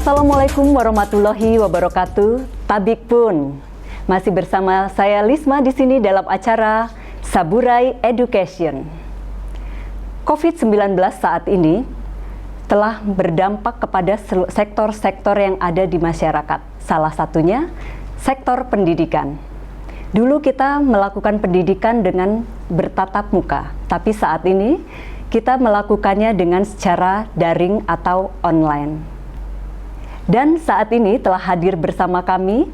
Assalamualaikum warahmatullahi wabarakatuh. Tabik pun masih bersama saya Lisma di sini dalam acara Saburai Education. COVID-19 saat ini telah berdampak kepada sektor-sektor yang ada di masyarakat. Salah satunya sektor pendidikan. Dulu kita melakukan pendidikan dengan bertatap muka, tapi saat ini kita melakukannya dengan secara daring atau online. Dan saat ini telah hadir bersama kami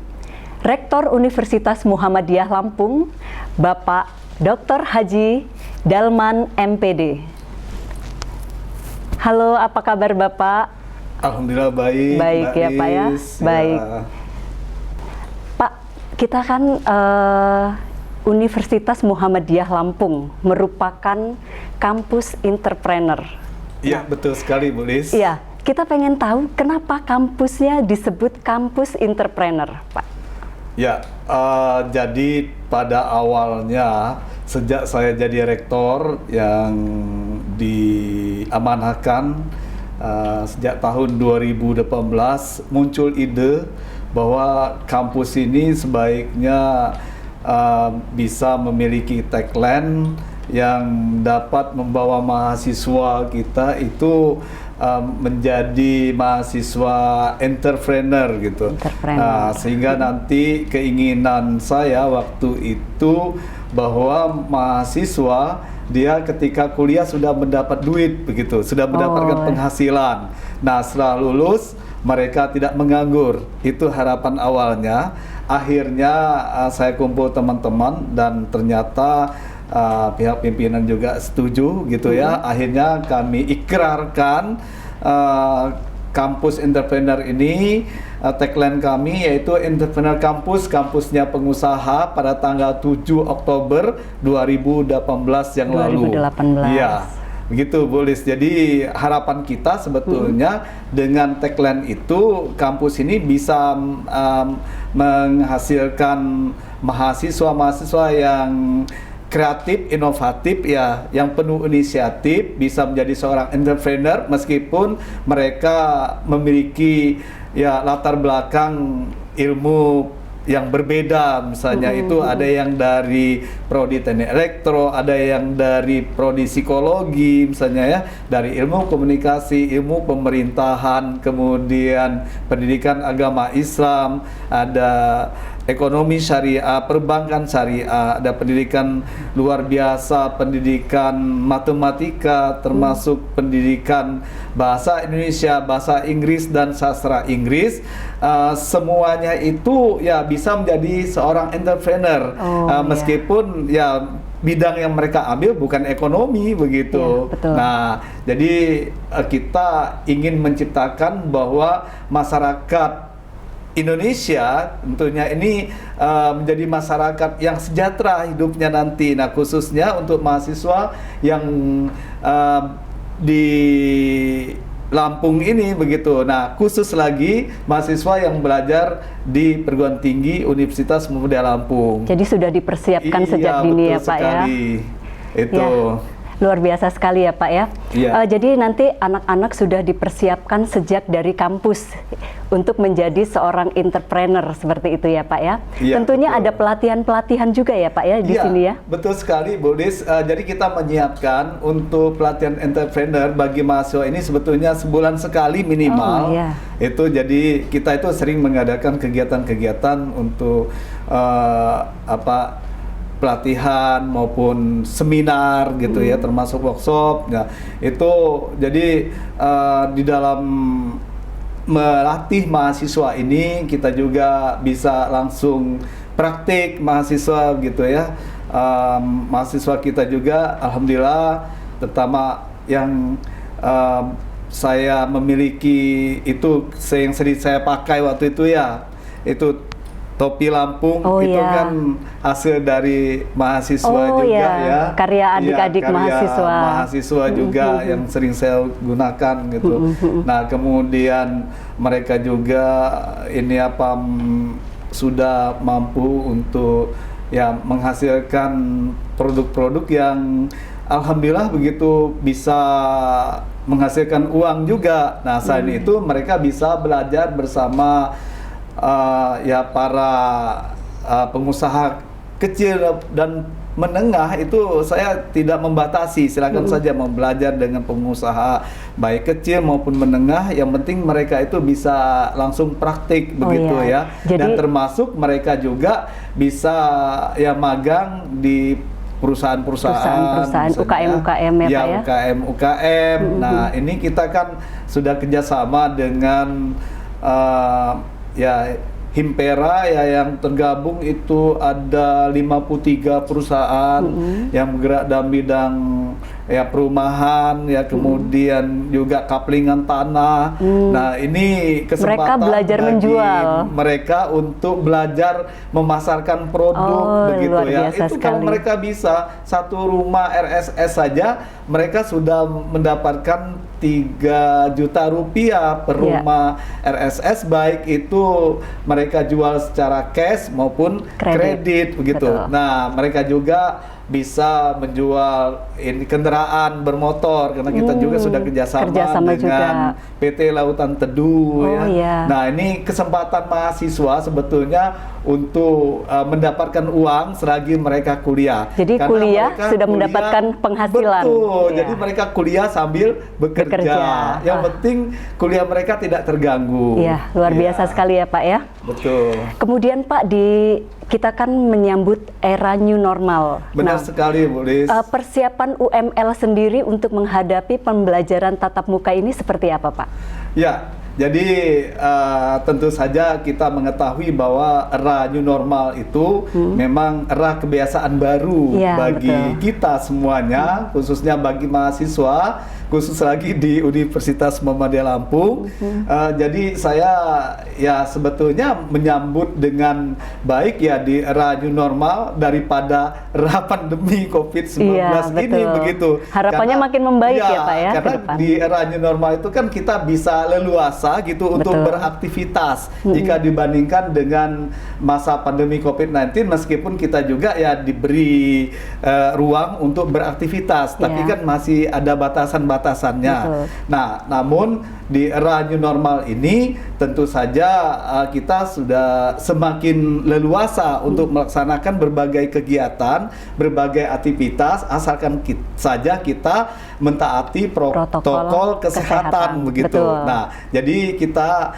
Rektor Universitas Muhammadiyah Lampung, Bapak Dr. Haji Dalman MPD. Halo, apa kabar Bapak? Alhamdulillah baik. Baik ya Pak ya? Baik. Pak, kita kan Universitas Muhammadiyah Lampung merupakan kampus entrepreneur. Iya, betul sekali Bu Lis. Iya, kita pengen tahu kenapa kampusnya disebut kampus entrepreneur, Pak? Ya, jadi pada awalnya sejak saya jadi rektor yang diamanahkan sejak tahun 2018 muncul ide bahwa kampus ini sebaiknya bisa memiliki tagline yang dapat membawa mahasiswa kita itu menjadi mahasiswa entrepreneur gitu. Sehingga nanti keinginan saya waktu itu bahwa mahasiswa dia ketika kuliah sudah mendapat duit begitu, sudah mendapatkan penghasilan. Nah, setelah lulus mereka tidak menganggur. Itu harapan awalnya. Akhirnya saya kumpul teman-teman dan ternyata pihak pimpinan juga setuju gitu ya. Akhirnya kami ikrarkan kampus entrepreneur ini. Tagline kami yaitu Entrepreneur Campus, kampusnya pengusaha, pada tanggal 7 Oktober 2018 yang lalu. 2018. Iya. Begitu Bu Lis. Jadi harapan kita sebetulnya dengan tagline itu kampus ini bisa menghasilkan mahasiswa-mahasiswa yang kreatif, inovatif ya, yang penuh inisiatif, bisa menjadi seorang entrepreneur meskipun mereka memiliki ya latar belakang ilmu yang berbeda, misalnya itu ada yang dari prodi teknik elektro, ada yang dari prodi psikologi, misalnya ya, dari ilmu komunikasi, ilmu pemerintahan, kemudian pendidikan agama Islam, ada ekonomi syariah, perbankan syariah, ada pendidikan luar biasa, pendidikan matematika, termasuk pendidikan bahasa Indonesia, bahasa Inggris dan sastra Inggris. Semuanya itu ya bisa menjadi seorang entrepreneur, meskipun ya bidang yang mereka ambil bukan ekonomi begitu. Ya, nah, jadi kita ingin menciptakan bahwa masyarakat Indonesia tentunya ini menjadi masyarakat yang sejahtera hidupnya nanti. Nah, khususnya untuk mahasiswa yang di Lampung ini begitu. Nah, khusus lagi mahasiswa yang belajar di perguruan tinggi Universitas Muhammadiyah Lampung. Jadi sudah dipersiapkan sejak dini ya Pak sekali. Ya? Itu. Ya. Luar biasa sekali ya Pak ya. Jadi nanti anak-anak sudah dipersiapkan sejak dari kampus untuk menjadi seorang entrepreneur seperti itu ya Pak ya. Tentunya betul. Ada pelatihan-pelatihan juga ya Pak ya di sini ya. Betul sekali Bu Lis. Jadi kita menyiapkan untuk pelatihan entrepreneur bagi mahasiswa ini sebetulnya sebulan sekali minimal. Itu jadi kita itu sering mengadakan kegiatan-kegiatan untuk pelatihan maupun seminar gitu ya, termasuk workshop. Nah, itu jadi di dalam melatih mahasiswa ini kita juga bisa langsung praktik mahasiswa gitu ya. Mahasiswa kita juga alhamdulillah, terutama yang saya memiliki itu yang sering saya pakai waktu itu ya, itu topi Lampung. Itu kan hasil dari mahasiswa juga ya. Karya adik-adik mahasiswa juga yang sering saya gunakan gitu. Nah, kemudian mereka juga ini sudah mampu untuk ya menghasilkan produk-produk yang alhamdulillah begitu bisa menghasilkan uang juga. Nah, selain itu mereka bisa belajar bersama ya para pengusaha kecil dan menengah. Itu saya tidak membatasi, silakan saja mau belajar dengan pengusaha baik kecil maupun menengah, yang penting mereka itu bisa langsung praktik begitu ya. Jadi, dan termasuk mereka juga bisa ya magang di perusahaan-perusahaan UKM-UKM ya, Pak ya? UKM. Nah, ini kita kan sudah kerjasama dengan ya Himpera ya, yang tergabung itu ada 53 perusahaan yang bergerak dalam bidang ya perumahan ya, kemudian juga kaplingan tanah. Nah, ini kesempatan mereka belajar bagi menjual, mereka untuk belajar memasarkan produk begitu luar ya. biasa Itu sekali. kalau mereka bisa satu rumah RSS saja, mereka sudah mendapatkan 3 juta rupiah per rumah RSS, baik itu mereka jual secara cash maupun kredit begitu. Betul. Nah, mereka juga bisa menjual ini kendaraan bermotor, karena kita juga sudah kerjasama dengan juga PT Lautan Teduh ya. Nah, ini kesempatan mahasiswa sebetulnya untuk mendapatkan uang selagi mereka kuliah. Jadi karena kuliah sudah kuliah, mendapatkan penghasilan. Betul. Jadi mereka kuliah sambil bekerja. Yang penting kuliah mereka tidak terganggu. Iya, luar biasa sekali ya, Pak ya. Betul. Kemudian Pak, kita kan menyambut era new normal. Benar sekali, Bu Lis. Persiapan UML sendiri untuk menghadapi pembelajaran tatap muka ini seperti apa, Pak? Ya, jadi tentu saja kita mengetahui bahwa era new normal itu memang era kebiasaan baru bagi kita semuanya, khususnya bagi mahasiswa, khusus lagi di Universitas Muhammadiyah Lampung. Jadi saya ya sebetulnya menyambut dengan baik ya di era new normal daripada era pandemi COVID-19 ini begitu. Harapannya makin membaik ya, Pak ya. Karena di era new normal itu kan kita bisa leluasa gitu untuk beraktivitas jika dibandingkan dengan masa pandemi COVID-19, meskipun kita juga ya diberi ruang untuk beraktivitas, tapi kan masih ada batasannya. Nah, namun di era new normal ini tentu saja kita sudah semakin leluasa untuk melaksanakan berbagai kegiatan, berbagai aktivitas, asalkan saja kita mentaati protokol kesehatan begitu. Nah, jadi kita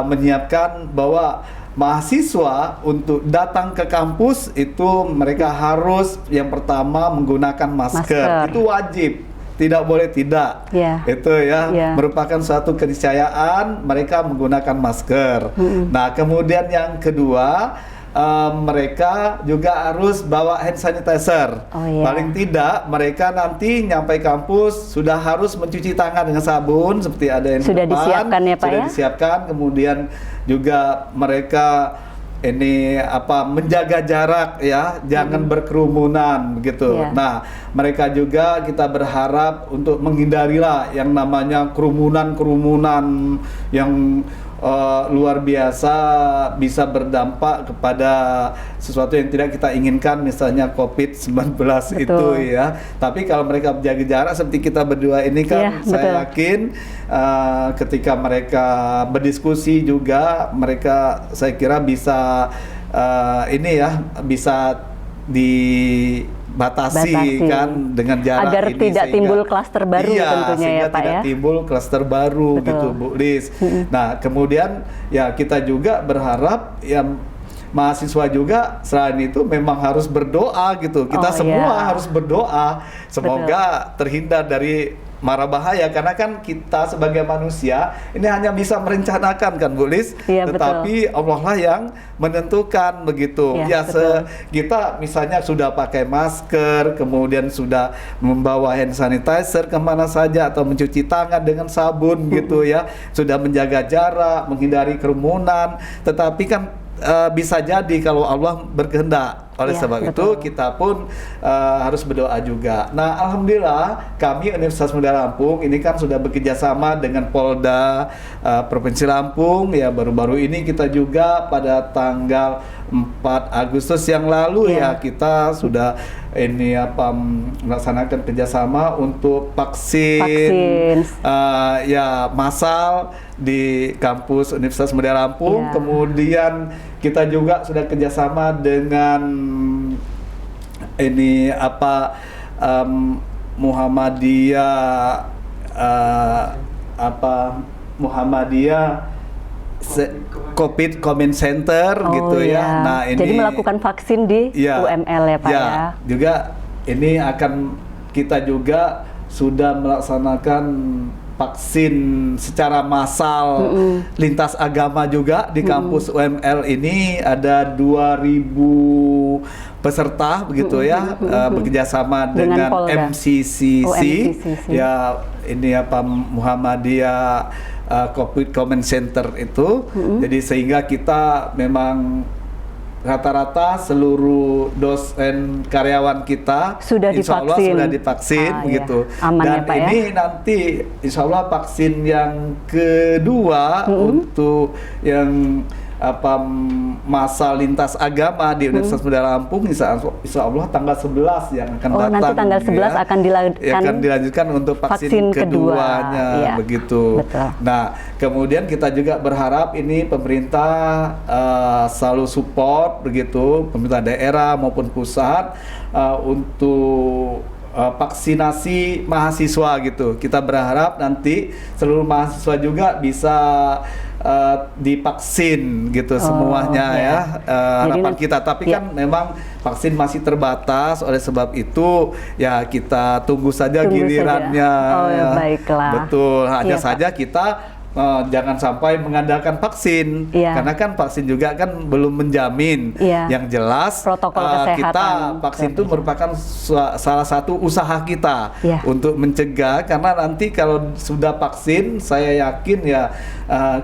menyiapkan bahwa mahasiswa untuk datang ke kampus itu mereka harus yang pertama menggunakan masker. Itu wajib, tidak boleh tidak. Itu ya merupakan suatu keniscayaan mereka menggunakan masker. Nah, kemudian yang kedua, mereka juga harus bawa hand sanitizer. Paling tidak mereka nanti nyampe kampus sudah harus mencuci tangan dengan sabun seperti ada yang sudah disiapkan ya, Pak ya. Disiapkan. Kemudian juga mereka ini menjaga jarak ya, jangan berkerumunan begitu. Nah, mereka juga kita berharap untuk menghindarilah yang namanya kerumunan yang luar biasa, bisa berdampak kepada sesuatu yang tidak kita inginkan, misalnya COVID-19 itu ya. Tapi kalau mereka menjaga jarak seperti kita berdua ini kan, saya yakin ketika mereka berdiskusi juga, mereka saya kira bisa bisa dibatasi kan dengan jarak agar ini, tidak timbul klaster baru tentunya ya, Pak tidak timbul klaster baru gitu, Bu Lis. Nah, kemudian ya kita juga berharap ya mahasiswa juga selain itu memang harus berdoa gitu. Kita semua harus berdoa semoga terhindar dari mara bahaya, karena kan kita sebagai manusia ini hanya bisa merencanakan kan, Bu Lis, tetapi Allah lah yang menentukan begitu. Kita misalnya sudah pakai masker, kemudian sudah membawa hand sanitizer kemana saja, atau mencuci tangan dengan sabun gitu ya, sudah menjaga jarak, menghindari kerumunan, tetapi kan bisa jadi kalau Allah berkehendak. Oleh sebab itu kita pun harus berdoa juga. Nah, alhamdulillah kami Universitas Muhammadiyah Lampung ini kan sudah bekerja sama dengan Polda Provinsi Lampung ya. Baru-baru ini kita juga pada tanggal 4 Agustus yang lalu ya kita sudah ini melaksanakan kerjasama untuk vaksin. Ya massal di kampus Universitas Muda Lampung. Kemudian kita juga sudah kerjasama dengan ini Muhammadiyah COVID Comment Center gitu ya. Nah, ini jadi melakukan vaksin di UML ya Pak ya. Juga ini akan kita juga sudah melaksanakan vaksin secara massal lintas agama juga di kampus UML ini ada 2.000 peserta begitu ya, bekerjasama dengan MCCC. Ya ini Muhammadiyah COVID Comment Center itu. Jadi sehingga kita memang rata-rata seluruh dosen karyawan kita insya Allah sudah divaksin begitu. Aman dan ya, Pak, ini nanti insya Allah vaksin yang kedua untuk yang masa lintas agama di Universitas Muda Lampung insya Allah tanggal 11 yang akan datang. Nanti tanggal 11 akan dilanjutkan untuk vaksin keduanya begitu. Betul. Nah, kemudian kita juga berharap ini pemerintah selalu support begitu, pemerintah daerah maupun pusat untuk vaksinasi mahasiswa gitu. Kita berharap nanti seluruh mahasiswa juga bisa divaksin gitu semuanya ya. Harapan kita, tapi kan memang vaksin masih terbatas, oleh sebab itu ya kita tunggu saja gilirannya. Baiklah. Betul, hanya saja kita jangan sampai mengandalkan vaksin, karena kan vaksin juga kan belum menjamin. Yang jelas protokol kesehatan. Kita vaksin itu merupakan salah satu usaha kita untuk mencegah, karena nanti kalau sudah vaksin saya yakin ya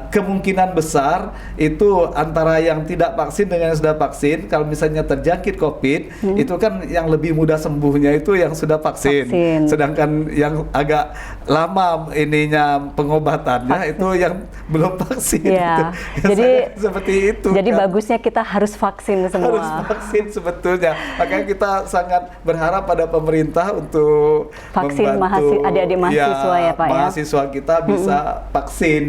kemungkinan besar itu antara yang tidak vaksin dengan yang sudah vaksin, kalau misalnya terjangkit COVID itu kan yang lebih mudah sembuhnya itu yang sudah vaksin. Sedangkan yang agak lama ininya pengobatannya itu yang belum vaksin. Gitu. Jadi seperti itu. Jadi bagusnya kita harus vaksin semua. Harus vaksin sebetulnya. Makanya kita sangat berharap pada pemerintah untuk vaksin membantu adik-adik mahasiswa ya Pak mahasiswa kita bisa vaksin.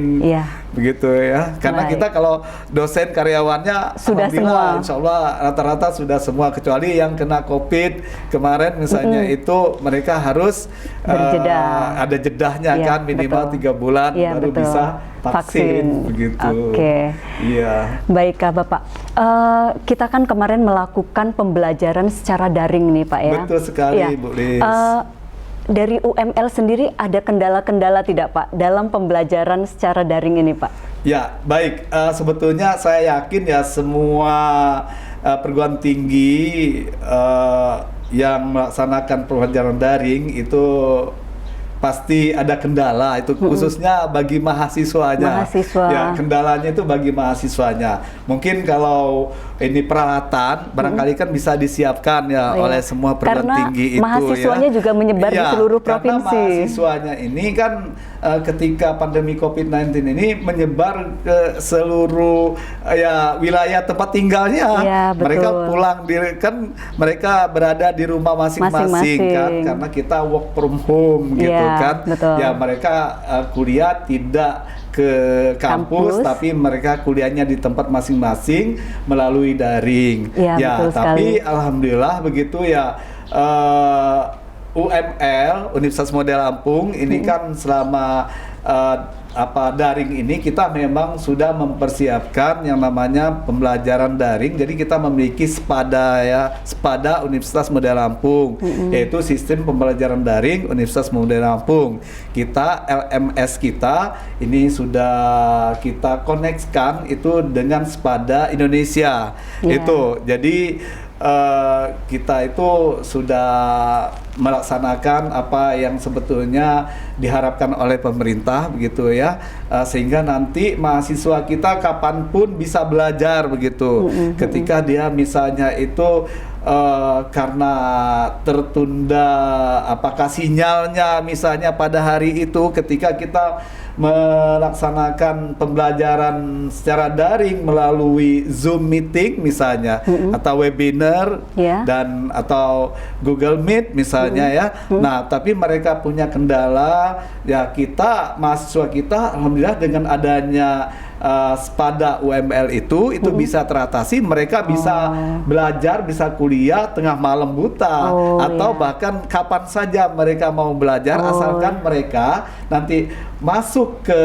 Begitu ya. Karena kita kalau dosen karyawannya sudah semua. Insya Allah rata-rata sudah semua, kecuali yang kena COVID kemarin misalnya itu mereka harus ada jedahnya kan minimal 3 bulan baru bisa vaksin begitu. Iya. Baiklah Bapak, kita kan kemarin melakukan pembelajaran secara daring nih Pak ya. Betul sekali Bu Lis. Dari UML sendiri ada kendala-kendala tidak Pak dalam pembelajaran secara daring ini Pak? Ya baik, sebetulnya saya yakin ya semua perguruan tinggi yang melaksanakan pembelajaran daring itu pasti ada kendala itu, khususnya bagi mahasiswanya. Ya, kendalanya itu bagi mahasiswanya. Mungkin kalau ini peralatan barangkali kan bisa disiapkan ya oleh semua perguruan tinggi itu. Mahasiswanya juga menyebar di seluruh provinsi. Karena mahasiswanya ini kan ketika pandemi COVID-19 ini menyebar ke seluruh wilayah tempat tinggalnya. Mereka pulang kan mereka berada di rumah masing-masing kan, karena kita work from home gitu kan. Ya mereka kuliah tidak ke kampus, tapi mereka kuliahnya di tempat masing-masing melalui daring. Tapi alhamdulillah begitu ya. UML Universitas Muda Lampung ini kan selama daring ini kita memang sudah mempersiapkan yang namanya pembelajaran daring. Jadi kita memiliki SPADA Universitas Muda Lampung, yaitu sistem pembelajaran daring Universitas Muda Lampung. Kita LMS kita ini sudah kita koneksikan itu dengan SPADA Indonesia. Itu jadi kita itu sudah melaksanakan apa yang sebetulnya diharapkan oleh pemerintah begitu ya, sehingga nanti mahasiswa kita kapanpun bisa belajar begitu. Ketika dia misalnya itu karena tertunda apakah sinyalnya misalnya pada hari itu ketika kita melaksanakan pembelajaran secara daring melalui Zoom meeting misalnya atau webinar dan atau Google Meet misalnya ya. Nah, tapi mereka punya kendala ya, kita mahasiswa kita alhamdulillah dengan adanya Spada UML itu bisa teratasi, mereka bisa belajar, bisa kuliah tengah malam buta atau bahkan kapan saja mereka mau belajar asalkan mereka nanti masuk ke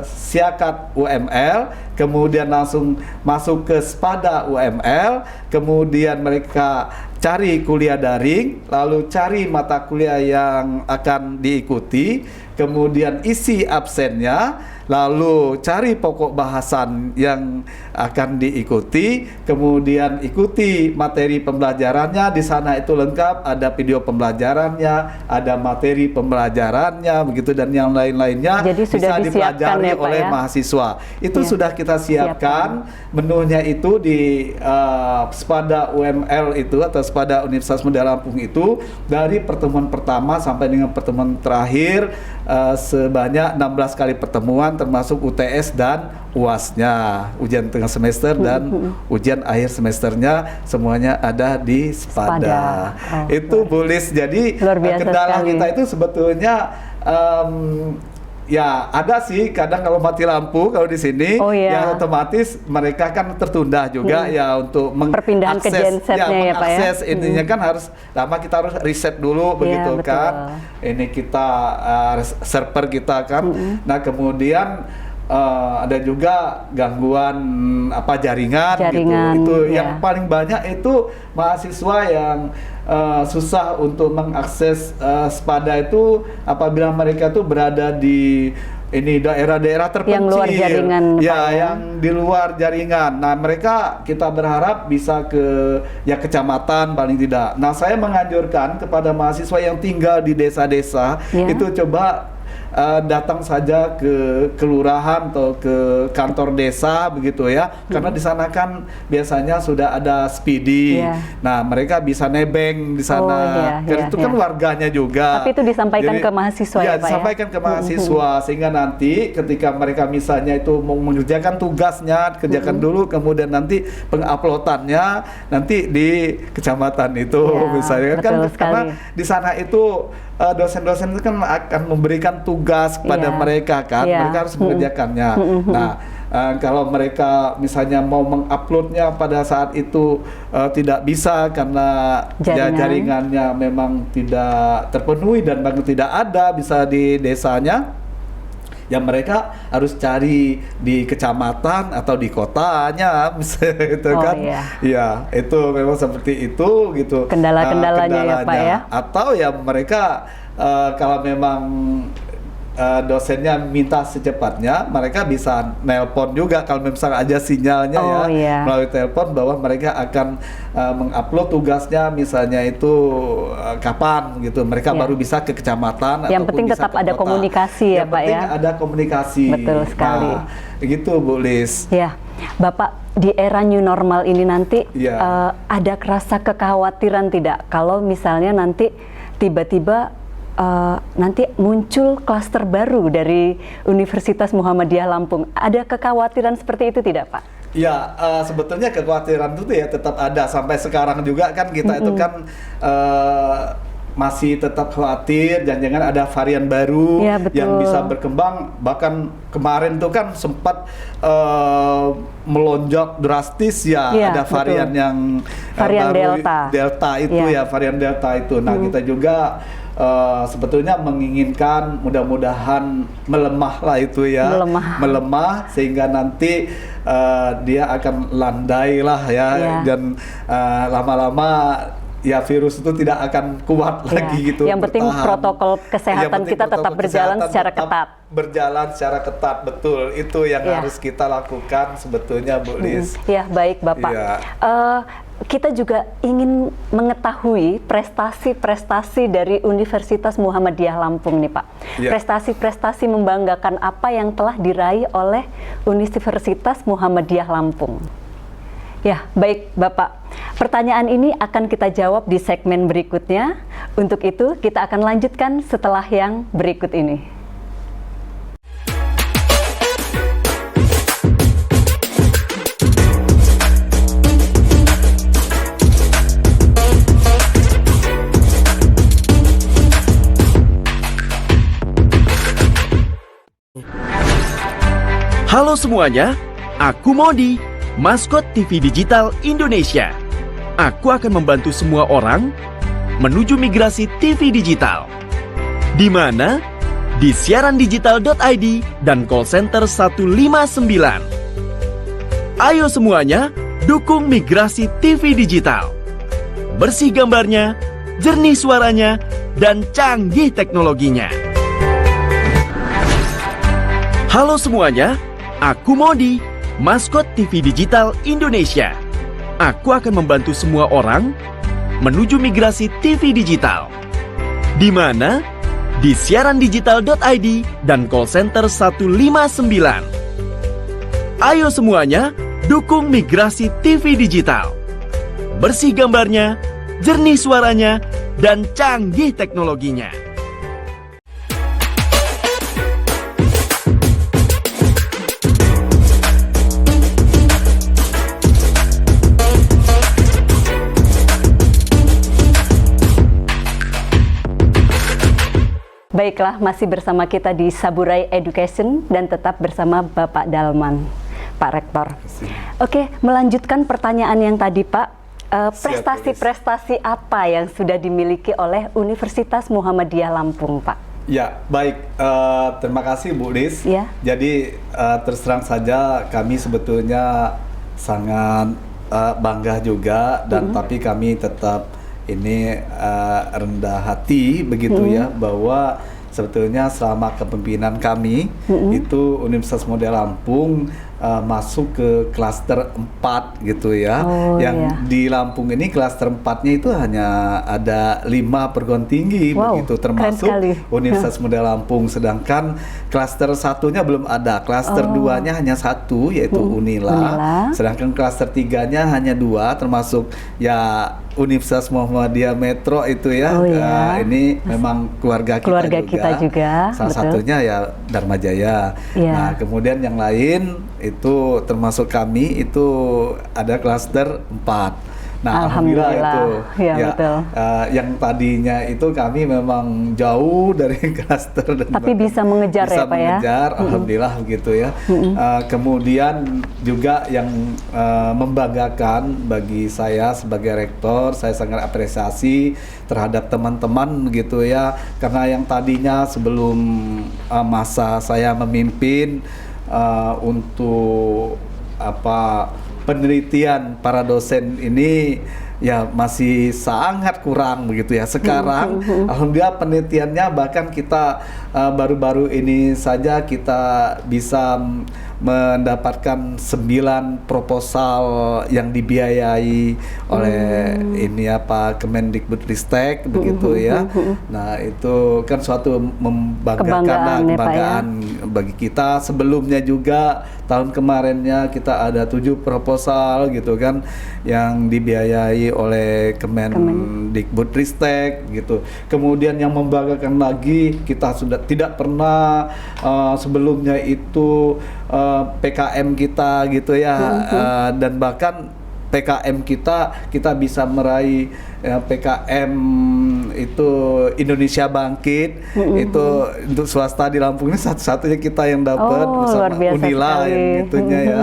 Siakat UML, kemudian langsung masuk ke Spada UML, kemudian mereka cari kuliah daring, lalu cari mata kuliah yang akan diikuti, kemudian isi absennya, lalu cari pokok bahasan yang akan diikuti, kemudian ikuti materi pembelajarannya. Di sana itu lengkap, ada video pembelajarannya, ada materi pembelajarannya, begitu, dan yang lain-lainnya. Jadi sudah bisa dipelajari oleh mahasiswa. Itu sudah kita siapkan menunya itu di Spada UML itu atau Spada Universitas Muda Lampung itu dari pertemuan pertama sampai dengan pertemuan terakhir sebanyak 16 kali pertemuan termasuk UTS dan UAS-nya, ujian tengah semester dan ujian akhir semesternya, semuanya ada di Spada. Itu Bulis. Jadi kendala kita itu sebetulnya ya ada sih kadang kalau mati lampu kalau di sini ya otomatis mereka kan tertunda juga ya untuk perpindahan ke gensetnya ya Pak ya. Intinya kan harus lama, kita harus riset dulu begitu kan. Ini kita server kita kan. Nah, kemudian ada juga gangguan jaringan gitu. Itu yang paling banyak itu mahasiswa yang susah untuk mengakses Spada itu apabila mereka tuh berada di daerah-daerah terpencil, yang luar jaringan, yang di luar jaringan. Nah, mereka kita berharap bisa ke kecamatan paling tidak. Nah, saya menganjurkan kepada mahasiswa yang tinggal di desa-desa itu coba datang saja ke kelurahan atau ke kantor desa begitu ya, karena di sana kan biasanya sudah ada SPD. Nah, mereka bisa nebeng di sana. Itu kan warganya juga. Tapi itu disampaikan ke mahasiswa ya Pak ya? Disampaikan ke mahasiswa sehingga nanti ketika mereka misalnya itu mau mengerjakan tugasnya, kerjakan dulu, kemudian nanti penguploadannya nanti di kecamatan itu misalnya kan, karena di sana itu dosen-dosen itu kan akan memberikan tugas kepada mereka kan, mereka harus mengerjakannya. Nah, kalau mereka misalnya mau menguploadnya pada saat itu tidak bisa karena jaringannya memang tidak terpenuhi dan bahkan tidak ada bisa di desanya, ya mereka harus cari di kecamatan atau di kotanya misalnya itu kan. Ya, itu memang seperti itu gitu. Kendala-kendalanya ya Pak ya. Atau ya mereka kalau memang dosennya minta secepatnya, mereka bisa nelpon juga kalau misalnya aja sinyalnya melalui telepon bahwa mereka akan mengupload tugasnya misalnya itu kapan gitu. Mereka baru bisa ke kecamatan. Yang penting tetap ada komunikasi ya Pak ya. Yang penting ada komunikasi. Betul sekali. Nah, gitu Bu Lis. Ya, Bapak, di era new normal ini nanti ada rasa kekhawatiran tidak kalau misalnya nanti tiba-tiba nanti muncul klaster baru dari Universitas Muhammadiyah Lampung? Ada kekhawatiran seperti itu tidak Pak? Ya, sebetulnya kekhawatiran itu ya tetap ada sampai sekarang juga kan kita itu kan masih tetap khawatir jangan-jangan ada varian baru yang bisa berkembang. Bahkan kemarin tuh kan sempat melonjak drastis ada varian yang varian baru, Delta itu varian Delta itu. Nah, kita juga sebetulnya menginginkan mudah-mudahan melemah lah itu melemah sehingga nanti dia akan landai lah dan lama-lama virus itu tidak akan kuat lagi gitu. Yang penting protokol kesehatan kita tetap berjalan secara ketat. Berjalan secara ketat, betul. Itu yang harus kita lakukan sebetulnya Bu Lis. Ya, baik Bapak. Kita juga ingin mengetahui prestasi-prestasi dari Universitas Muhammadiyah Lampung nih Pak. Prestasi-prestasi membanggakan apa yang telah diraih oleh Universitas Muhammadiyah Lampung? Ya, baik Bapak. Pertanyaan ini akan kita jawab di segmen berikutnya. Untuk itu, kita akan lanjutkan setelah yang berikut ini. Halo semuanya, aku Modi, maskot TV Digital Indonesia. Aku akan membantu semua orang menuju migrasi TV digital. Di mana? Di siarandigital.id dan call center 159. Ayo semuanya, dukung migrasi TV digital. Bersih gambarnya, jernih suaranya, dan canggih teknologinya. Halo semuanya, aku Modi, maskot TV Digital Indonesia. Aku akan membantu semua orang menuju migrasi TV digital. Di mana? Di siarandigital.id dan call center 159. Ayo semuanya, dukung migrasi TV digital. Bersih gambarnya, jernih suaranya, dan canggih teknologinya. Baiklah, masih bersama kita di Saburai Education dan tetap bersama Bapak Dalman, Pak Rektor. Oke, melanjutkan pertanyaan yang tadi, Pak. Prestasi-prestasi apa yang sudah dimiliki oleh Universitas Muhammadiyah Lampung, Pak? Ya, baik. Terima kasih Bu Lis. Ya. Jadi terus terang saja kami sebetulnya sangat bangga juga dan tapi kami tetap ini rendah hati begitu ya, bahwa sebetulnya selama kepemimpinan kami itu Universitas Muhammadiyah Lampung masuk ke klaster 4 gitu ya. Di Lampung ini klaster 4-nya itu hanya ada 5 perguruan tinggi begitu, termasuk Universitas Muhammadiyah Lampung, sedangkan klaster 1-nya belum ada. Klaster 2-nya hanya 1 yaitu Unila. Sedangkan klaster 3-nya hanya 2 termasuk ya Universitas Muhammadiyah Metro itu ya. Ini memang keluarga kita juga. Salah satunya ya Dharma Jaya. Nah, kemudian yang lain itu termasuk kami itu ada klaster 4. Nah, alhamdulillah itu betul. Yang tadinya itu kami memang jauh dari klaster dan tapi bisa mengejar ya, Pak ya. Alhamdulillah begitu ya. Kemudian juga yang membanggakan bagi saya sebagai rektor, saya sangat apresiasi terhadap teman-teman gitu ya, karena yang tadinya sebelum masa saya memimpin untuk penelitian para dosen ini ya masih sangat kurang begitu ya. Sekarang alhamdulillah penelitiannya bahkan kita baru-baru ini saja kita bisa mendapatkan 9 proposal yang dibiayai oleh Kemendikbudristek begitu ya. Nah, itu kan suatu kebanggaan bagi kita. Sebelumnya juga tahun kemarinnya kita ada 7 proposal gitu kan yang dibiayai oleh Kemendikbudristek gitu. Kemudian yang membanggakan lagi, kita sudah tidak pernah sebelumnya itu PKM kita gitu ya, dan bahkan PKM kita bisa meraih PKM itu Indonesia Bangkit. Itu untuk swasta di Lampung ini satu-satunya kita yang dapat bersama Unila yang itunya ya.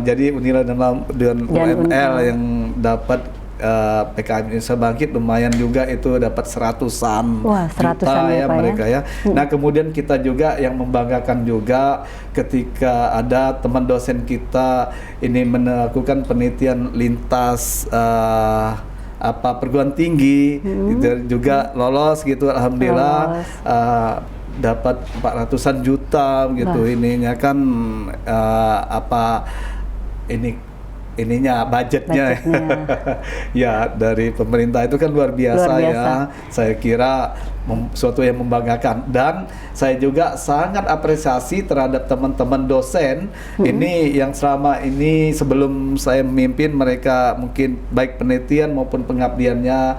Jadi Unila dan UML yang dapat PKM Indonesia Bangkit, lumayan juga itu dapat seratusan juta ya mereka ya. Nah, kemudian kita juga yang membanggakan juga ketika ada teman dosen kita ini melakukan penelitian lintas perguruan tinggi, juga lolos gitu, alhamdulillah. Dapat 400-an juta gitu. Ininya kan ini ininya budgetnya. Ya, dari pemerintah itu kan luar biasa. Ya. Saya kira suatu yang membanggakan, dan saya juga sangat apresiasi terhadap teman-teman dosen ini yang selama ini sebelum saya memimpin mereka mungkin baik penelitian maupun pengabdiannya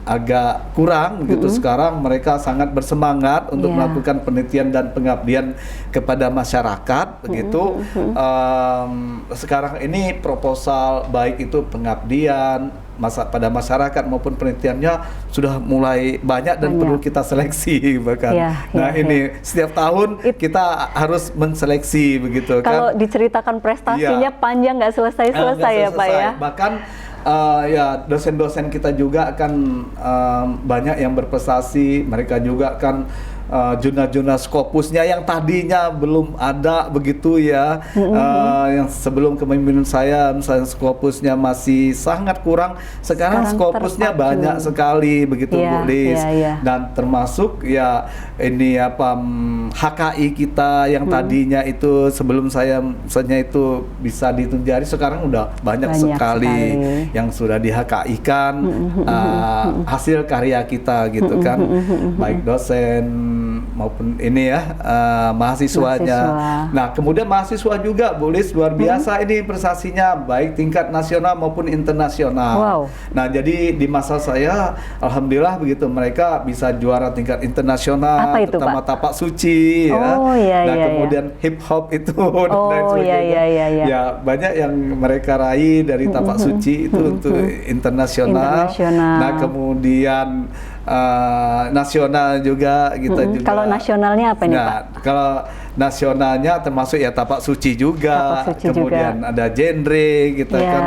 agak kurang begitu. Sekarang mereka sangat bersemangat untuk melakukan penelitian dan pengabdian kepada masyarakat begitu. Sekarang ini proposal baik itu pengabdian pada masyarakat maupun penelitiannya sudah mulai banyak dan perlu kita seleksi bahkan. Ini setiap tahun kita harus menseleksi begitu. Kalau diceritakan prestasinya panjang nggak selesai-selesai ya Pak ya. Bahkan ya dosen-dosen kita juga kan banyak yang berprestasi. Mereka juga kan jurnal-jurnal Scopusnya yang tadinya belum ada begitu ya. Yang sebelum kepemimpinan saya misalnya Scopusnya masih sangat kurang. Sekarang Scopusnya banyak sekali begitu Bu Lis. Dan termasuk ya ini HKI kita yang tadinya itu sebelum saya misalnya itu bisa dihitung jari, sekarang udah banyak sekali yang sudah di HKI-kan hasil karya kita gitu kan. Baik dosen maupun ini ya mahasiswanya. Nah, kemudian mahasiswa juga Bu Lis luar biasa ini prestasinya baik tingkat nasional maupun internasional. Nah, jadi di masa saya alhamdulillah begitu mereka bisa juara tingkat internasional. Apa itu, terutama Pak? tapak suci ya. Nah, kemudian hip hop itu dan sebagainya. Ya, banyak yang mereka raih dari tapak suci itu untuk internasional. Nah, kemudian nasional juga kita juga. Kalau nasionalnya apa nih Pak? Kalau nasionalnya termasuk ya tapak suci juga, kemudian ada genre kita kan.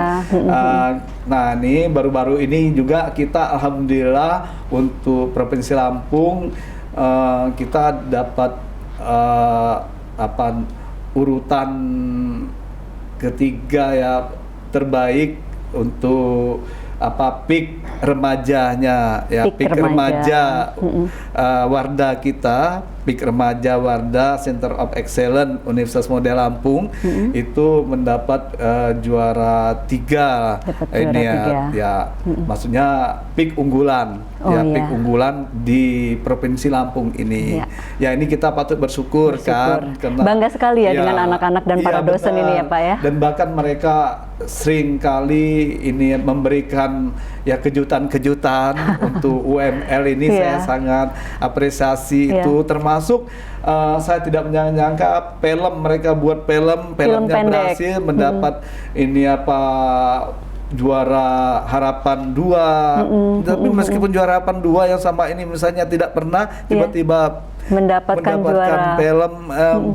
Nah, ini baru-baru ini juga kita alhamdulillah untuk Provinsi Lampung kita dapat urutan ketiga ya terbaik untuk PIK remajanya ya, PIK remaja Warda kita, PIK remaja Warda Center of Excellence Universitas Muhammadiyah Lampung itu mendapat juara 3 ini ya, maksudnya PIK unggulan PIK unggulan di Provinsi Lampung ini. Ya, ini kita patut bersyukur kan, karena bangga sekali ya dengan anak-anak dan para dosen ini ya Pak ya. Dan bahkan mereka sering kali ini memberikan ya kejutan-kejutan untuk UML ini. Saya sangat apresiasi itu, termasuk saya tidak menyangka mereka buat filmnya berhasil mendapat ini juara harapan 2. Tapi meskipun juara harapan 2 yang sama ini misalnya tidak pernah tiba-tiba mendapatkan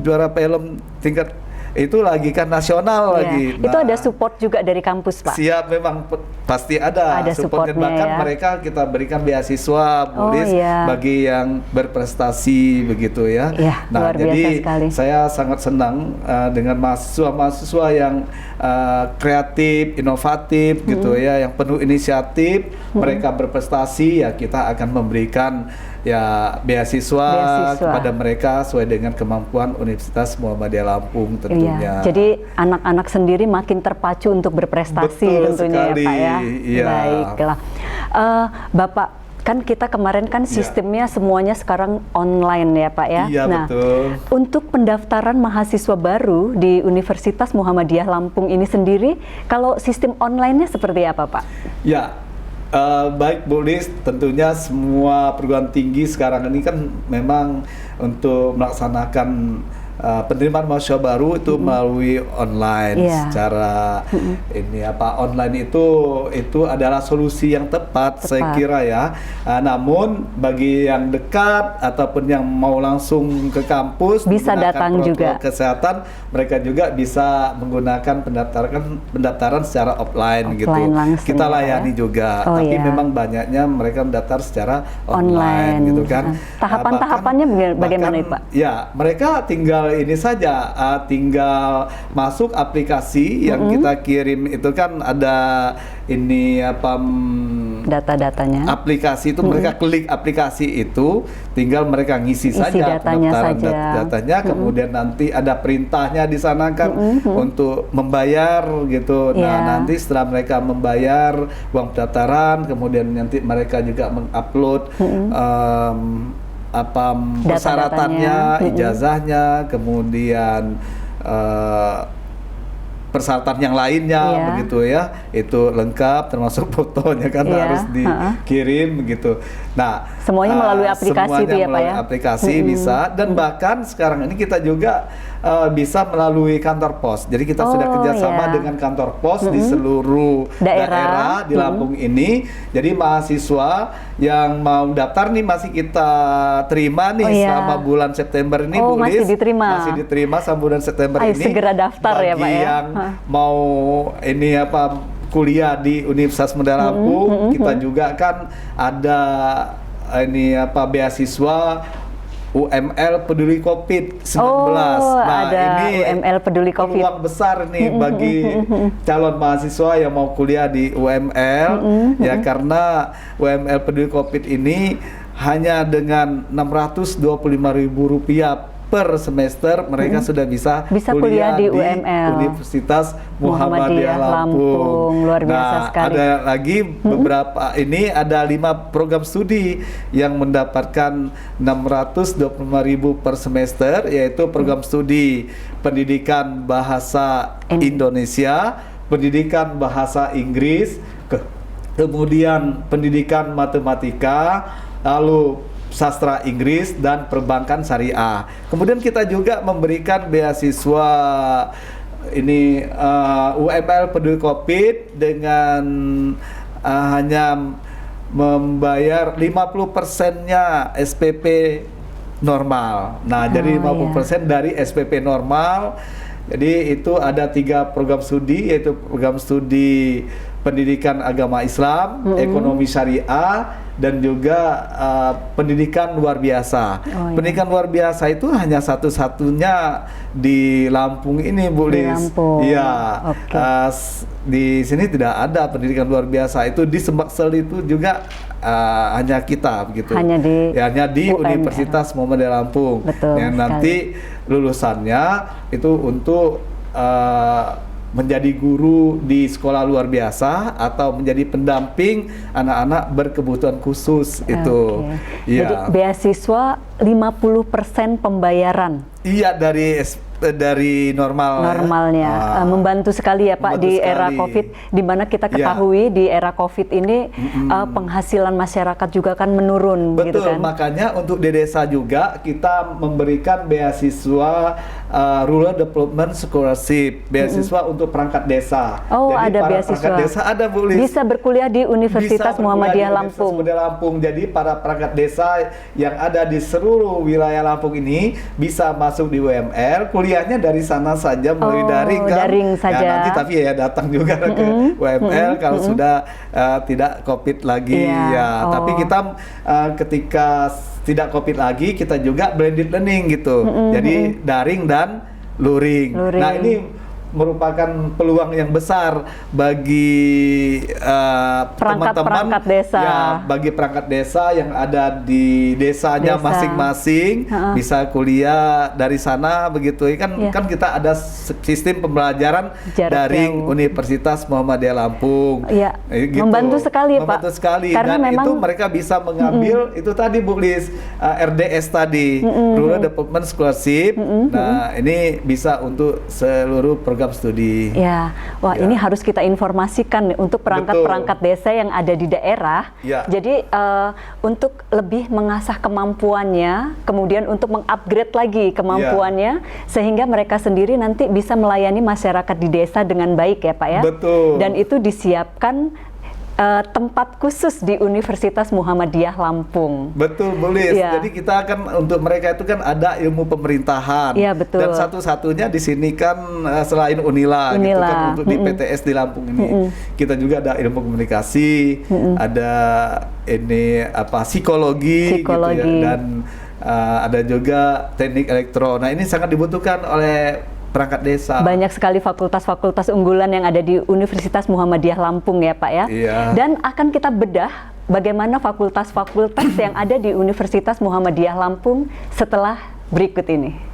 juara film tingkat itu lagi kan nasional lagi. Itu ada support juga dari kampus Pak? Siap, memang pasti ada supportnya. Bahkan mereka kita berikan beasiswa bagi yang berprestasi begitu ya. Nah, jadi saya sangat senang dengan mahasiswa-mahasiswa yang kreatif, inovatif gitu ya, yang penuh inisiatif. Mereka berprestasi ya, kita akan memberikan ya beasiswa kepada mereka sesuai dengan kemampuan Universitas Muhammadiyah Lampung tentunya. Jadi anak-anak sendiri makin terpacu untuk berprestasi. Betul tentunya sekali. Ya Pak ya. Baiklah, Bapak, kan kita kemarin kan sistemnya semuanya sekarang online ya Pak ya. Nah, betul. Untuk pendaftaran mahasiswa baru di Universitas Muhammadiyah Lampung ini sendiri, kalau sistem online-nya seperti apa Pak? Ya, baik Bu Lis, tentunya semua perguruan tinggi sekarang ini kan memang untuk melaksanakan penerimaan mahasiswa baru itu melalui online secara online itu adalah solusi yang tepat saya kira ya. Namun bagi yang dekat ataupun yang mau langsung ke kampus bisa datang juga kesehatan, mereka juga bisa menggunakan pendaftaran secara offline gitu. Kita layani juga. Tapi memang banyaknya mereka mendaftar secara online gitu kan. Tahapan-tahapannya bagaimana Pak? Ya, mereka tinggal ini saja, tinggal masuk aplikasi yang kita kirim itu kan ada ini data-datanya. aplikasi itu mereka klik aplikasi itu, tinggal mereka ngisi saja datanya pendaftaran saja. datanya, kemudian nanti ada perintahnya di sana kan untuk membayar gitu. Nah, Iya. nanti setelah mereka membayar uang pendaftaran, kemudian nanti mereka juga mengupload persyaratannya, ijazahnya, kemudian persyaratan yang lainnya, Iya. begitu ya, itu lengkap termasuk fotonya kan Iya, harus dikirim begitu. Nah, Semuanya melalui aplikasi semuanya itu ya, Pak, melalui ya? aplikasi bisa, dan bahkan sekarang ini kita juga bisa melalui kantor pos. Jadi kita sudah kerjasama iya. dengan kantor pos di seluruh daerah di Lampung ini. Jadi mahasiswa yang mau daftar nih masih kita terima nih selama bulan September ini, Bu Lis. Masih diterima selama bulan September Ayo ini. segera daftar ya, Pak, ya. Yang mau ini kuliah di Universitas Muda Lampung, kita juga kan ada ini beasiswa UML Peduli COVID-19. Nah, ada ini UML Peduli COVID. peluang besar nih bagi calon mahasiswa yang mau kuliah di UML, ya, karena UML Peduli COVID ini hanya dengan Rp625.000 per semester mereka sudah bisa kuliah di UML Universitas Muhammadiyah Lampung. Luar biasa sekali. Ada lagi beberapa ini ada 5 program studi yang mendapatkan Rp625.000 per semester, yaitu program studi pendidikan bahasa Indonesia, pendidikan bahasa Inggris, kemudian pendidikan matematika, lalu sastra Inggris dan perbankan syariah. Kemudian kita juga memberikan beasiswa ini UML Peduli COVID dengan hanya membayar 50%-nya SPP normal. Nah, jadi 50% dari SPP normal. Jadi itu ada 3 program studi, yaitu program studi pendidikan agama Islam, ekonomi syariah, dan juga pendidikan luar biasa. Pendidikan luar biasa itu hanya satu-satunya di Lampung ini, Bu Lis. Iya. Di sini tidak ada pendidikan luar biasa. Itu di Sembaksel itu juga hanya kita begitu. Hanya di Universitas Muhammadiyah Lampung. Yang nanti lulusannya itu untuk menjadi guru di sekolah luar biasa atau menjadi pendamping anak-anak berkebutuhan khusus itu. Jadi beasiswa 50% pembayaran. Iya, dari normalnya. Membantu sekali ya Pak di era COVID, di mana kita ketahui di era COVID ini penghasilan masyarakat juga kan menurun. Betul, gitu kan? Makanya untuk di desa juga kita memberikan beasiswa Rural Development Scholarship, beasiswa untuk perangkat desa. Jadi ada para beasiswa. Perangkat desa ada, Bu Lis. Bisa berkuliah di Universitas Muhammadiyah Lampung. Jadi para perangkat desa yang ada di seluruh wilayah Lampung ini bisa masuk di UML, kuliahnya dari sana saja melalui daring kan. Daring saja. Nanti tapi ya datang juga ke UML kalau sudah tidak COVID lagi tapi kita ketika tidak COVID lagi kita juga blended learning gitu. Jadi daring dan luring. Nah, ini merupakan peluang yang besar bagi teman-teman desa. Ya, bagi perangkat desa yang ada di desanya masing-masing bisa kuliah dari sana begitu. Kan kita ada sistem pembelajaran daring Universitas Muhammadiyah Lampung. Gitu. Membantu sekali, Pak. Membantu sekali. Karena dan memang itu mereka bisa mengambil itu tadi, Bu Lis, RDS tadi, Rural Development Scholarship. Nah, ini bisa untuk seluruh program studi. Ini harus kita informasikan untuk perangkat-perangkat desa yang ada di daerah. Jadi untuk lebih mengasah kemampuannya, kemudian untuk mengupgrade lagi kemampuannya, sehingga mereka sendiri nanti bisa melayani masyarakat di desa dengan baik ya Pak ya. Betul. Dan itu disiapkan tempat khusus di Universitas Muhammadiyah Lampung. Betul, boleh. Jadi kita kan untuk mereka itu kan ada ilmu pemerintahan. Betul. Dan satu-satunya di sini kan selain Unila. Gitu kan untuk di PTS di Lampung ini. Kita juga ada ilmu komunikasi, ada ini psikologi. Gitu ya, dan ada juga teknik elektro. Nah, ini sangat dibutuhkan oleh perangkat desa. Banyak sekali fakultas-fakultas unggulan yang ada di Universitas Muhammadiyah Lampung ya Pak ya. Iya. Dan akan kita bedah bagaimana fakultas-fakultas yang ada di Universitas Muhammadiyah Lampung setelah berikut ini.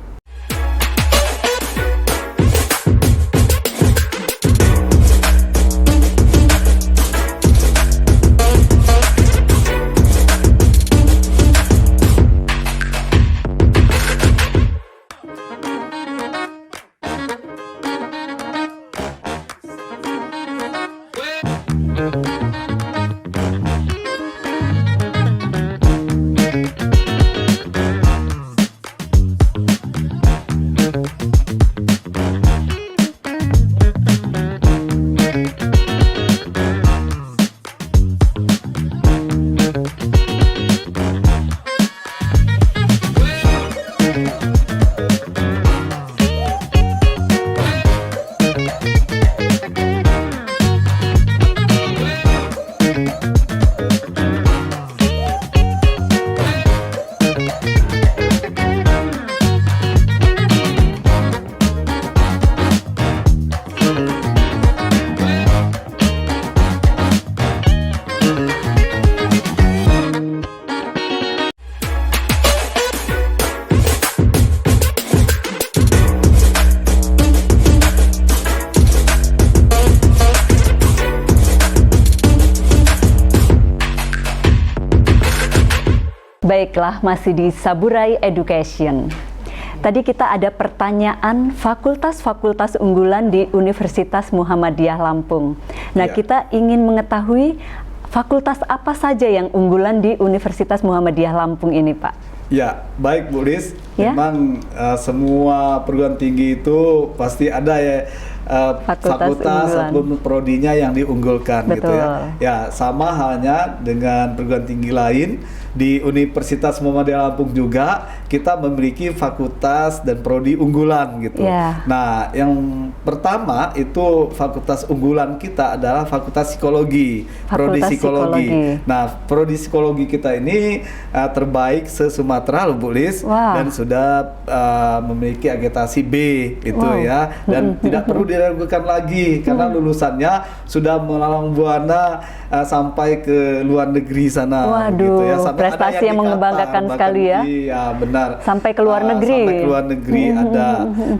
Baiklah, masih di Saburai Education. Tadi kita ada pertanyaan fakultas-fakultas unggulan di Universitas Muhammadiyah Lampung. Nah, Ya. kita ingin mengetahui fakultas apa saja yang unggulan di Universitas Muhammadiyah Lampung ini, Pak. Ya, baik Bu Lis. Ya. Memang semua perguruan tinggi itu pasti ada ya Fakultas fakultas unggulan. ataupun prodinya yang diunggulkan gitu ya. Betul. Ya, sama halnya dengan perguruan tinggi lain. Di Universitas Muhammadiyah Lampung juga kita memiliki fakultas dan prodi unggulan gitu. Ya. Nah, yang pertama itu fakultas unggulan kita adalah Fakultas Psikologi, prodi Fakultas psikologi. Psikologi. Nah, prodi psikologi kita ini terbaik se-Sumatera loh Bu Lis, Wah. dan sudah memiliki agitasi B itu Wow. ya, dan tidak perlu diragukan lagi karena lulusannya sudah melalang buana sampai ke luar negeri sana. Waduh, gitu ya. Sampai ada prestasi yang di Qatar, membanggakan bahkan sekali ya. Iya, benar. Sampai ke luar negeri. Sampai ke luar negeri ada.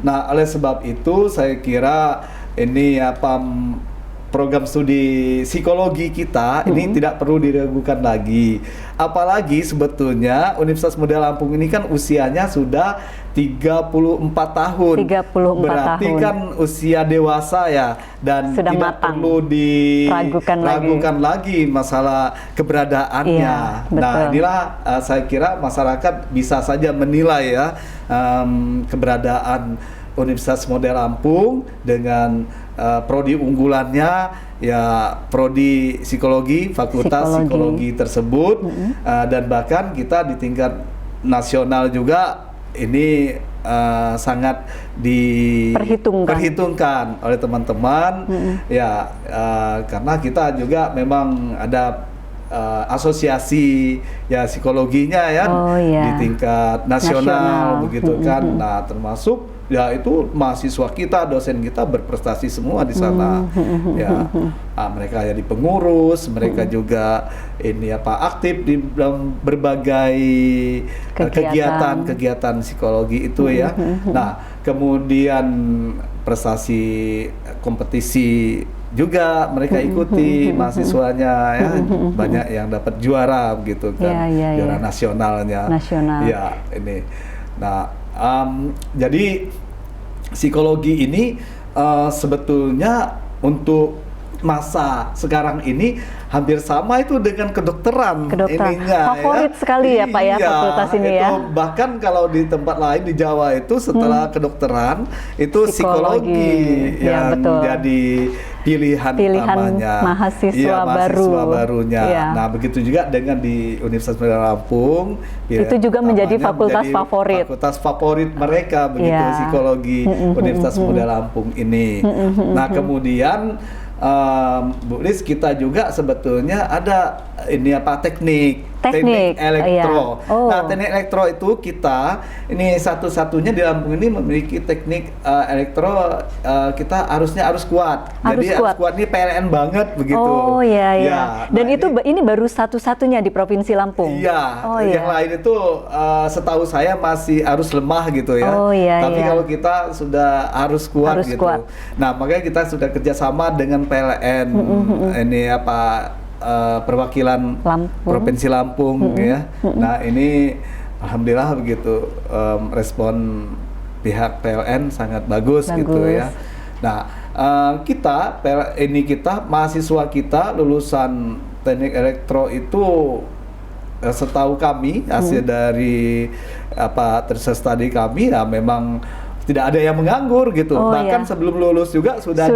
Nah, oleh sebab itu saya kira ini program studi psikologi kita ini tidak perlu diragukan lagi. Apalagi sebetulnya Universitas Muhammadiyah Lampung ini kan usianya sudah 34 tahun. 34 Berarti tahun. kan usia dewasa ya, dan Sudah tidak matang. perlu Ragukan lagi masalah keberadaannya. Iya, Nah, betul. inilah saya kira masyarakat bisa saja menilai ya keberadaan Universitas Muhammadiyah Lampung dengan prodi unggulannya ya, prodi psikologi, fakultas psikologi tersebut, dan bahkan kita di tingkat nasional juga ini sangat diperhitungkan oleh teman-teman ya, karena kita juga memang ada asosiasi ya psikologinya ya, Oh, iya. di tingkat nasional. Nasional. Begitu kan. Nah, termasuk ya itu mahasiswa kita, dosen kita berprestasi semua di sana. Ya, mereka jadi pengurus, mereka juga ini aktif di dalam berbagai kegiatan psikologi itu ya. Nah, kemudian prestasi kompetisi juga mereka ikuti mahasiswanya ya, banyak yang dapat juara begitu kan, juara nasionalnya. Ya, ini. Nah, jadi psikologi ini sebetulnya untuk masa sekarang ini hampir sama itu dengan kedokteran. Ininya, favorit sekali ya Pak ya, fakultas ini itu, ya. Bahkan kalau di tempat lain di Jawa itu setelah kedokteran itu psikologi ya, yang betul. jadi pilihan utamanya, mahasiswa barunya. Ya. Nah, begitu juga dengan di Universitas Muhammadiyah Lampung. Itu juga menjadi fakultas favorit. Fakultas favorit mereka begitu, psikologi Universitas Muhammadiyah Lampung ini. Nah, kemudian Bu Lis, kita juga sebetulnya ada ini teknik Teknik elektro. iya. Oh. Nah, teknik elektro itu kita ini satu-satunya di Lampung ini memiliki teknik elektro, kita harus kuat. Jadi harus kuat nih PLN banget begitu. Oh iya. Ya, Dan nah, itu ini baru satu-satunya di Provinsi Lampung. Iya. Oh, yang lain itu setahu saya masih harus lemah gitu ya. Oh iya. Tapi kalau kita sudah harus kuat gitu. Kuat. Nah, makanya kita sudah kerjasama dengan PLN ini perwakilan Provinsi Lampung ya. Nah, ini alhamdulillah begitu respon pihak PLN sangat bagus gitu ya. Nah, kita mahasiswa kita lulusan teknik elektro itu setahu kami hasil dari research study kami ya memang tidak ada yang menganggur gitu. Bahkan sebelum lulus juga sudah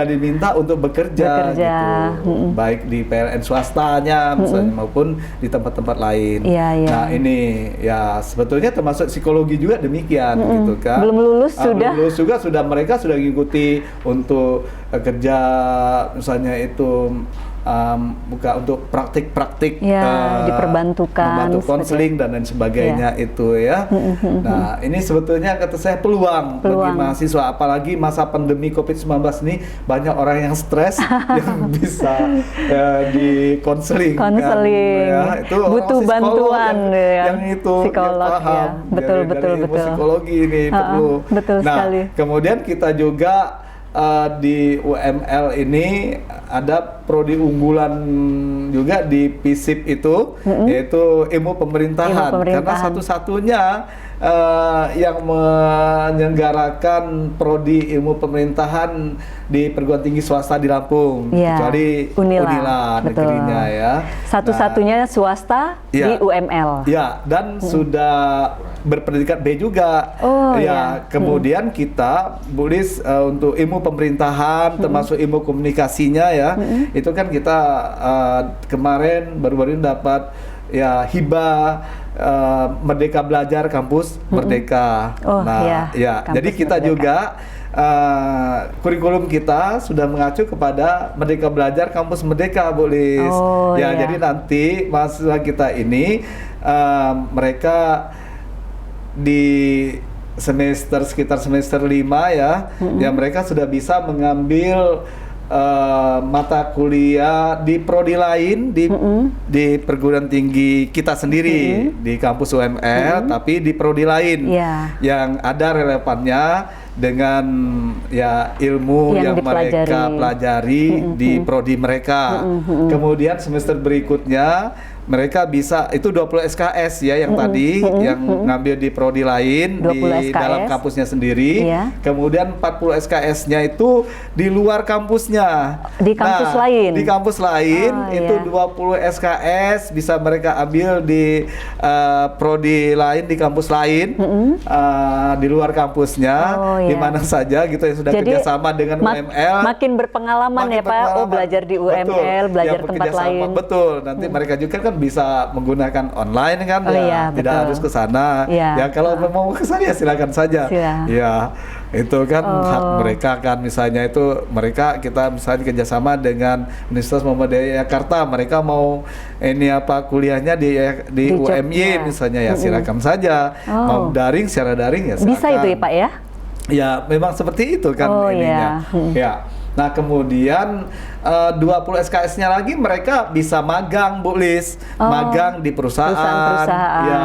diminta untuk bekerja. Gitu. Baik di PLN swastanya misalnya maupun di tempat-tempat lain. Nah, ini ya sebetulnya termasuk psikologi juga demikian gitu kan. Belum lulus juga mereka sudah mengikuti untuk kerja misalnya itu buka untuk praktik-praktik diperbantukan, membantu konseling dan lain sebagainya itu ya. Nah, ini sebetulnya kata saya peluang bagi mahasiswa, apalagi masa pandemi COVID-19 ini banyak orang yang stres yang bisa di konseling kan, ya. Itu butuh bantuan yang itu psikolog paham. Ya. Betul. Psikologi ini perlu. Betul sekali. Kemudian kita juga di UML ini ada prodi unggulan juga di PISIP itu, yaitu ilmu pemerintahan. Karena satu-satunya yang menyelenggarakan prodi ilmu pemerintahan di perguruan tinggi swasta di Lampung, kecuali Unila negerinya ya. Satu-satunya swasta di UML. Ya, dan sudah berpendidikan B juga. Kemudian kita bulis untuk ilmu pemerintahan termasuk ilmu komunikasinya ya. Itu kan kita kemarin baru-baru ini dapat hibah Merdeka Belajar Kampus Merdeka. Jadi kita Merdeka juga kurikulum kita sudah mengacu kepada Merdeka Belajar Kampus Merdeka, Bu Lis. Jadi nanti mahasiswa kita ini mereka di sekitar semester 5 ya, mereka sudah bisa mengambil mata kuliah di prodi lain di perguruan tinggi kita sendiri di kampus UML, tapi di prodi lain yang ada relevannya dengan ilmu yang mereka pelajari di prodi mereka. Kemudian semester berikutnya mereka bisa itu 20 SKS ya yang tadi yang ngambil di prodi lain di dalam kampusnya sendiri. Kemudian 40 SKS-nya itu di luar kampusnya. Di kampus lain. Di kampus lain itu 20 SKS bisa mereka ambil di prodi lain di kampus lain di luar kampusnya di mana saja gitu yang sudah kerjasama dengan UML. Makin berpengalaman ya Pak. Belajar di UML, belajar tempat lain. Betul. Nanti mereka juga kan bisa menggunakan online kan tidak harus ke sana. Kalau mau ke sana ya silakan saja. Itu kan hak mereka kan, misalnya itu kita misalnya kerjasama dengan Universitas Muhammadiyah Jakarta, mereka mau kuliahnya di UMY misalnya silakan saja. Mau daring secara daring ya silakan. Bisa itu ya Pak ya? Ya memang seperti itu kan ininya. Nah kemudian 20 SKS-nya lagi mereka bisa magang, Bu Lis, magang di perusahaan. Ya,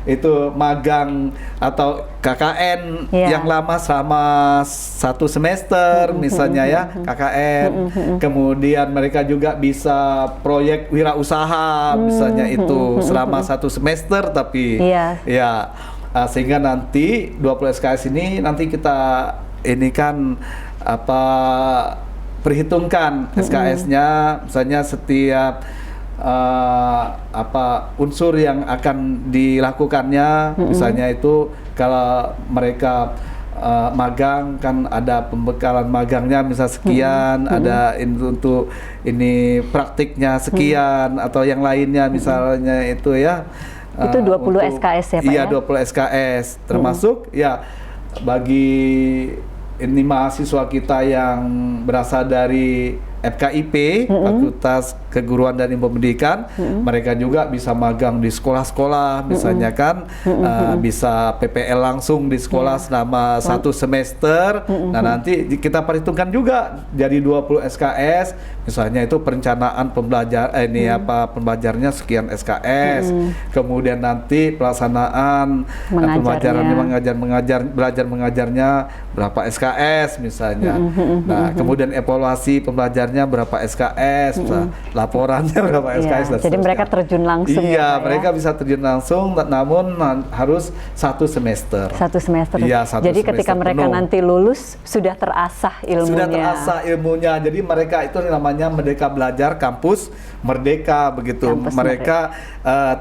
itu magang atau KKN yang lama selama 1 semester misalnya ya, KKN. Kemudian mereka juga bisa proyek wirausaha misalnya itu selama 1 semester tapi sehingga nanti 20 SKS ini nanti kita perhitungkan SKS-nya, misalnya setiap unsur yang akan dilakukannya, misalnya itu kalau mereka magang kan ada pembekalan magangnya misal sekian, ada untuk ini praktiknya sekian atau yang lainnya misalnya itu ya. Itu 20 SKS ya Pak ya? Iya 20 SKS termasuk bagi mahasiswa kita yang berasal dari FKIP, Fakultas keguruan dan ilmu pendidikan, mereka juga bisa magang di sekolah-sekolah, misalnya kan bisa PPL langsung di sekolah selama 1 semester. Nah, nanti kita perhitungkan juga jadi 20 SKS, misalnya itu perencanaan pembelajarannya sekian SKS, kemudian nanti pelaksanaan belajar mengajarnya berapa SKS misalnya. Nah, kemudian evaluasi pembelajarnya berapa SKS, laporannya berapa SKS. Dan jadi mereka terjun langsung. Iya, mereka bisa terjun langsung, namun harus 1 semester. 1 semester. Iya, 1 jadi semester ketika mereka penuh. nanti lulus sudah terasah ilmunya. Sudah terasah ilmunya. Jadi mereka itu namanya Merdeka Belajar Kampus Merdeka begitu. Mereka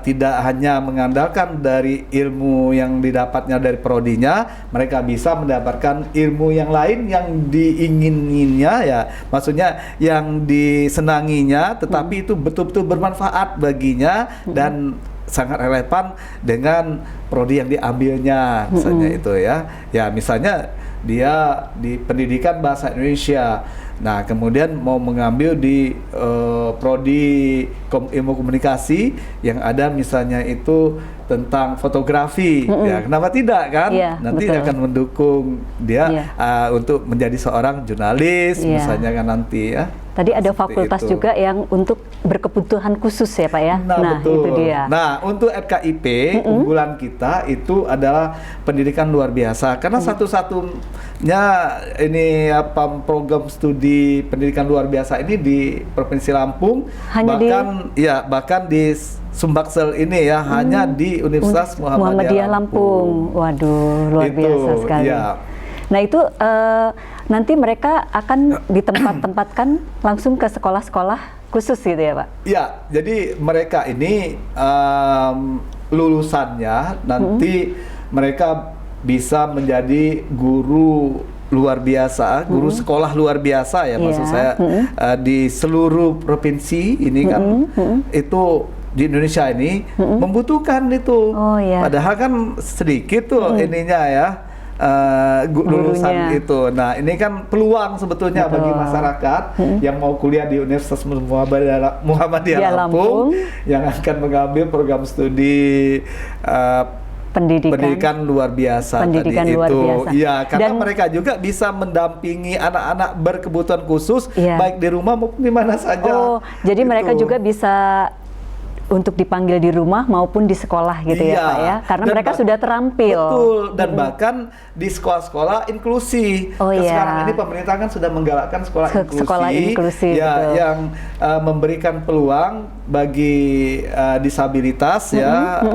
tidak hanya mengandalkan dari ilmu yang didapatnya dari prodinya, mereka bisa mendapatkan ilmu yang lain yang diingininya, ya maksudnya yang disenanginya, tetapi itu betul-betul bermanfaat baginya dan sangat relevan dengan prodi yang diambilnya, misalnya itu ya. Ya misalnya dia di pendidikan bahasa Indonesia. Nah, kemudian mau mengambil di prodi ilmu komunikasi yang ada misalnya itu tentang fotografi, ya kenapa tidak kan? Nanti betul. akan mendukung dia untuk menjadi seorang jurnalis, misalnya kan nanti ya. Tadi ada fakultas itu juga yang untuk berkebutuhan khusus ya Pak ya? Nah, betul. Itu dia. Nah, untuk FKIP, unggulan kita itu adalah pendidikan luar biasa. Karena satu-satunya ini program studi pendidikan luar biasa ini di Provinsi Lampung. Hanya bahkan di Sumbaksel ini ya, hanya di Universitas Muhammadiyah Lampung. Waduh, luar biasa sekali. Ya. Nah itu nanti mereka akan ditempatkan langsung ke sekolah-sekolah khusus gitu ya Pak? Ya, jadi mereka ini lulusannya nanti mereka bisa menjadi guru luar biasa, guru sekolah luar biasa ya maksud saya di seluruh provinsi ini kan itu di Indonesia ini membutuhkan itu. Padahal kan sedikit tuh ininya ya. Lulusan itu. Nah, ini kan peluang sebetulnya bagi masyarakat yang mau kuliah di Universitas Muhammadiyah Lampung yang akan mengambil program studi pendidikan luar biasa biasa. Iya, karena mereka juga bisa mendampingi anak-anak berkebutuhan khusus baik di rumah maupun di mana saja. Jadi mereka juga bisa untuk dipanggil di rumah maupun di sekolah gitu ya Pak ya, karena mereka sudah terampil. Betul, dan bahkan di sekolah-sekolah inklusi. Sekarang ini pemerintah kan sudah menggalakkan sekolah inklusi ya, yang memberikan peluang bagi disabilitas ya,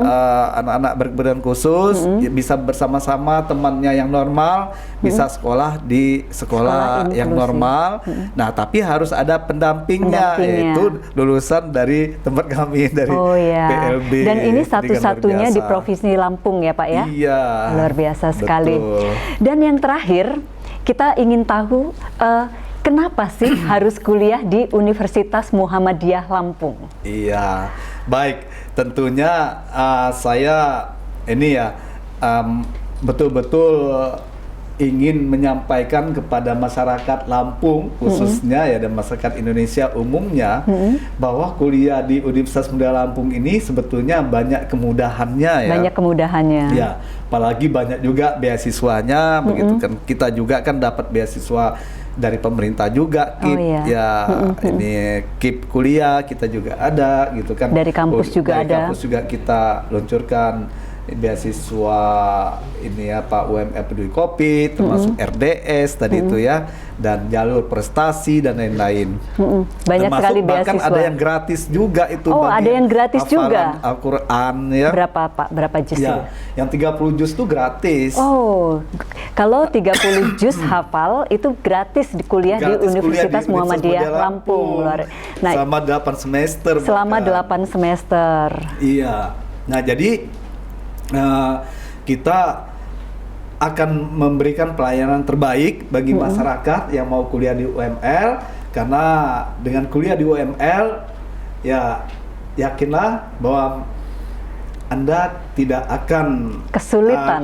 anak-anak berkebutuhan khusus bisa bersama-sama temannya yang normal, bisa sekolah di sekolah yang normal. Nah, tapi harus ada pendampingnya, yaitu lulusan dari tempat kami dari PLB. Dan ini satu-satunya di Provinsi Lampung ya Pak ya? Iya. Luar biasa sekali. Betul. Dan yang terakhir, kita ingin tahu kenapa sih harus kuliah di Universitas Muhammadiyah Lampung? Iya, baik. Tentunya saya ini ya betul-betul ingin menyampaikan kepada masyarakat Lampung khususnya ya, dan masyarakat Indonesia umumnya bahwa kuliah di Universitas Muhammadiyah Lampung ini sebetulnya banyak kemudahannya ya. Banyak kemudahannya. Ya, apalagi banyak juga beasiswanya begitu kan. Kita juga kan dapat beasiswa dari pemerintah juga, KIP ini KIP kuliah kita juga ada gitu kan. Dari kampus juga ada. Dari kampus juga kita luncurkan beasiswa ini ya Pak UMR Peduli Kopi, termasuk RDS tadi itu ya, dan jalur prestasi dan lain-lain. Banyak termasuk sekali beasiswa. Bahkan ada yang gratis juga itu. Ada yang gratis juga. Al-Quran ya. Berapa Pak? Berapa juz? Ya, yang 30 juz itu gratis. Kalau 30 juz hafal itu gratis di kuliah di Universitas Muhammadiyah Lampung. Nah, selama 8 semester. Selama 8 semester. Iya. Nah, jadi kita akan memberikan pelayanan terbaik bagi masyarakat yang mau kuliah di UML, karena dengan kuliah di UML ya yakinlah bahwa Anda tidak akan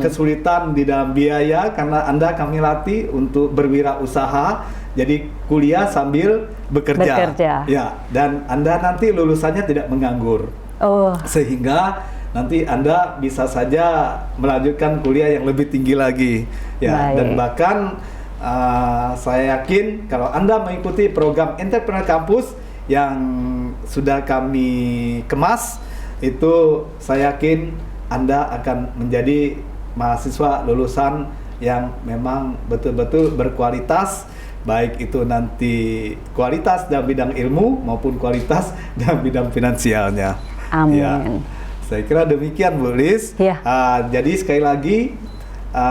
kesulitan di dalam biaya, karena Anda kami latih untuk berwirausaha. Jadi kuliah sambil bekerja. Ya, dan Anda nanti lulusannya tidak menganggur. Oh, Sehingga nanti Anda bisa saja melanjutkan kuliah yang lebih tinggi lagi. Ya, Baik. dan bahkan saya yakin kalau Anda mengikuti program Entrepreneur Campus yang sudah kami kemas, itu saya yakin Anda akan menjadi mahasiswa lulusan yang memang betul-betul berkualitas, baik itu nanti kualitas dalam bidang ilmu maupun kualitas dalam bidang finansialnya. amin. Ya, saya kira demikian Bu Lis. Ya. Jadi sekali lagi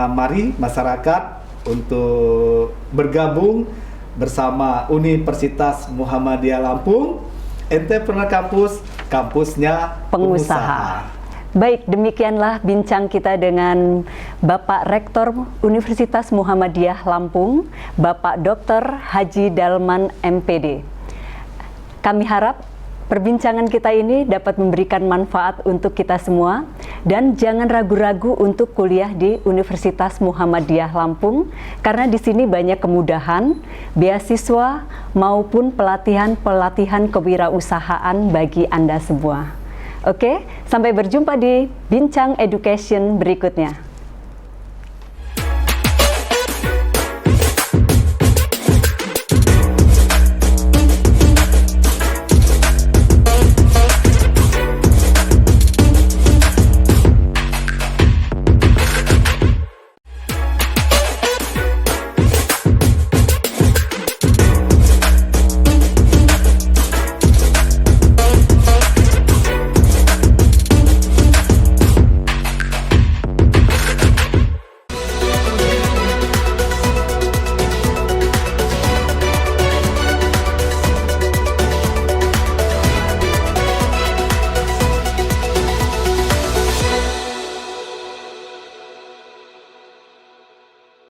mari masyarakat untuk bergabung bersama Universitas Muhammadiyah Lampung, Entrepreneur Campus, kampusnya Pengusaha. Baik, demikianlah bincang kita dengan Bapak Rektor Universitas Muhammadiyah Lampung, Bapak Dr. Haji Dalman MPD. Kami harap perbincangan kita ini dapat memberikan manfaat untuk kita semua, dan jangan ragu-ragu untuk kuliah di Universitas Muhammadiyah Lampung, karena di sini banyak kemudahan, beasiswa maupun pelatihan-pelatihan kewirausahaan bagi Anda semua. Oke, sampai berjumpa di Bincang Education berikutnya.